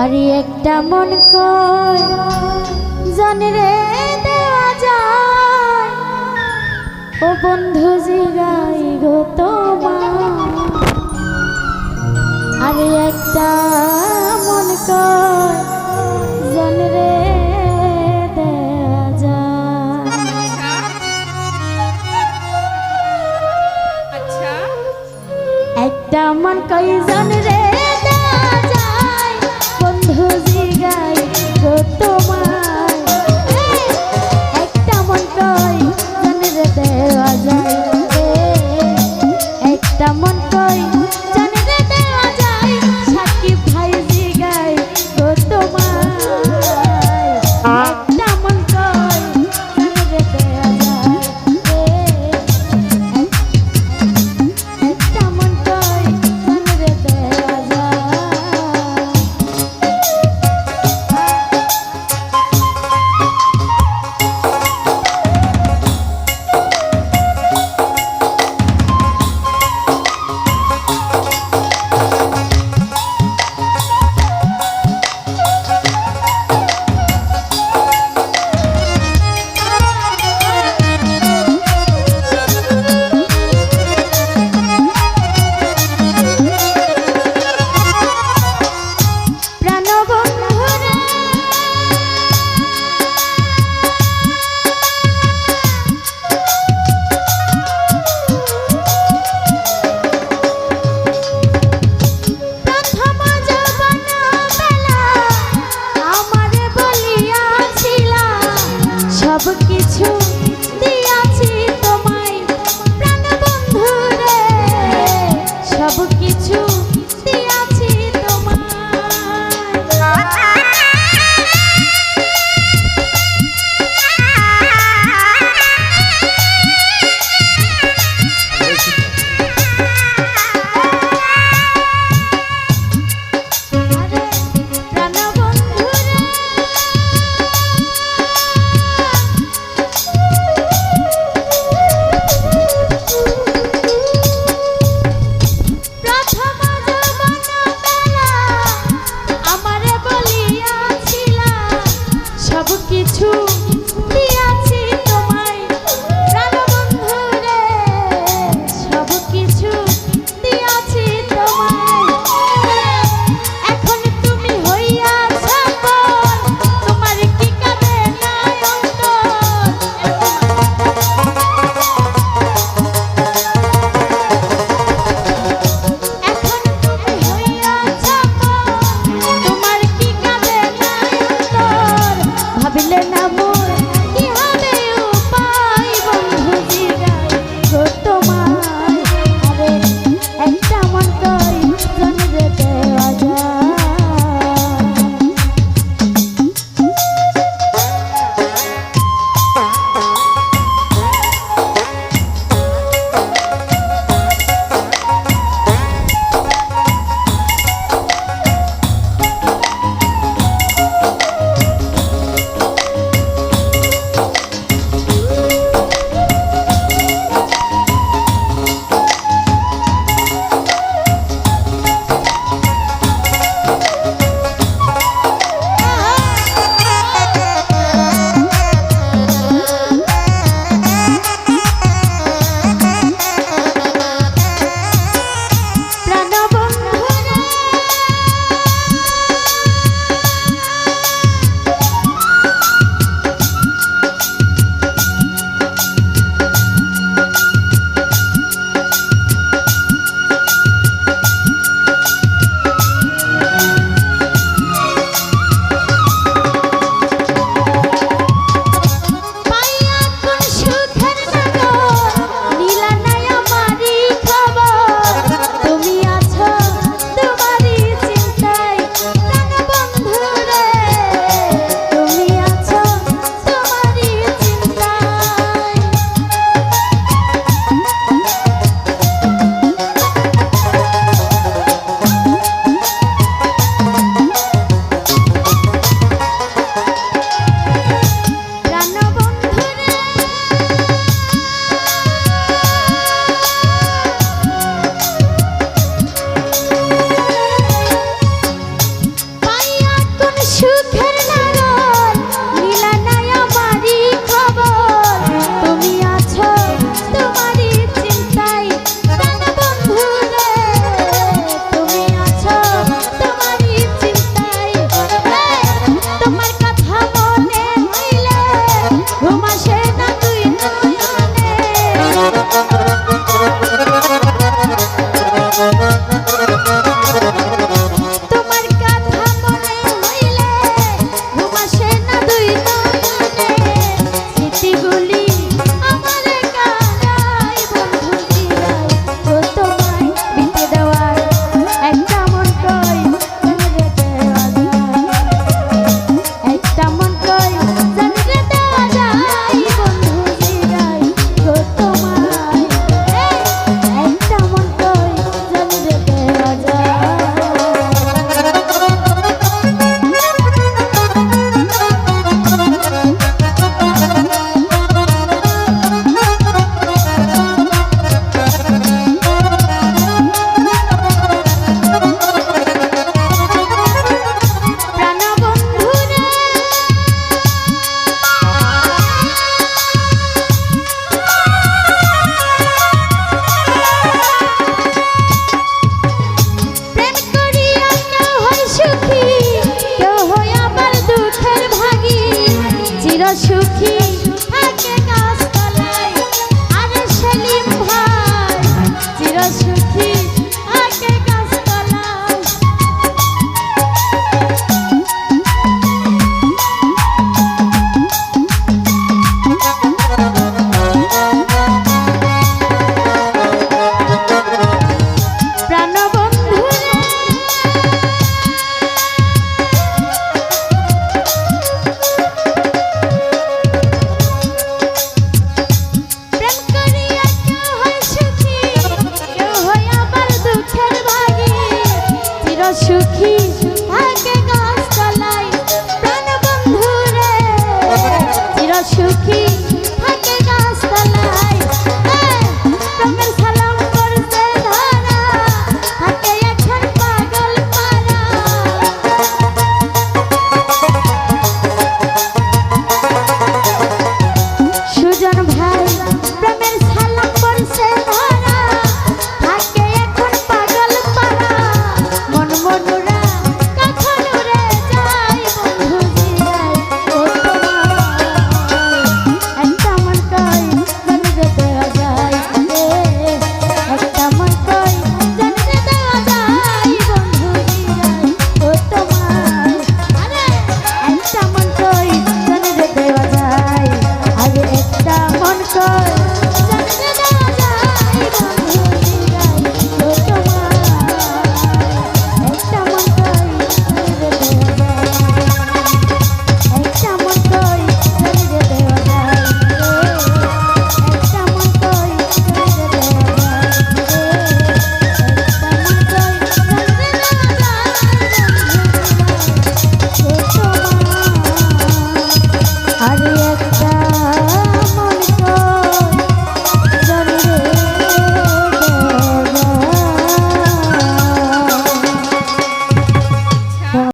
আরে একটা মন কয় জানে রে দেওয়া যায় ও বন্ধু জিগাই গো তোমার। আরে একটা মন কয় জানে রে দেওয়া যায়। একটা মন কয় জানে রে বন্ধু জিগাই গো তোমার। একটা মন কই জানে রে দেওয়া যায়, একটা মন কই জানে রে দেওয়া যায়। সাকিব ভাই সুখের নাগর নীলা নাই আমারই খবর তুমি আছো তোমারই চিন্তায় প্রাণ বন্ধু রে তুমি আছো তোমারই চিন্তায় তোমার কথা মনে হইলে ঘুম আসে না তুই নয়নে তোমার কথা মনে হইলে ঘুম আসে না দুই নয়নে স্মৃতিগুলি আমার কানাই বন্ধু জিরাই ও তোমায় বিতে দেওয়ার একটা মন কই জানরে দেওয়া যায় একটা মন কই জানরে দেওয়া যায় বন্ধু জিরাই ও তোমায় একটা মন কই জানরে দেওয়া যায় প্রাণবন্ধু রে প্রেম করিয়া কেউ হয় সুখী কেউ হয় আবার দুঃখের ভাগী চির সুখী থাকে গাছতলায় আরে সেলিম ভাই চির সুখী থাকে গাছতলায় প্রাণবন্ধু রে প্রেম করিয়া কেউ হয় সুখী কেউ হয় আবার দুঃখের ভাগী চির সুখী থাকে গাছতলায় প্রাণবন্ধু রে চির সুখী থাকে গাছতলায় প্রেমের সালাম করছে ধারা থাকে এখন পাগল পারা সুজন ভাই প্রেমের সালাম করছে ধারা থাকে এখন পাগল পারা মন মনুরা কখন উড়ে যায় বন্ধু জিরাই ও তোমায় একটা মন কই জানরে দেওয়া যায় একটা মন কই জানরে দেওয়া যায় বন্ধু জিরাই ও তোমায় আরে একটা মন কই জানরে দেওয়া যায় আরে একটা মন কই জানরে দেওয়া যায় বন্ধু জিরাই ও তোমায় একটা মন কই জানরে দেওয়া যায় একটা মন কই জানরে দেওয়া যায় একটা মন কই জানরে দেওয়া যায় একটা মন কই জানরে দেওয়া যায় ও তোমায় আরে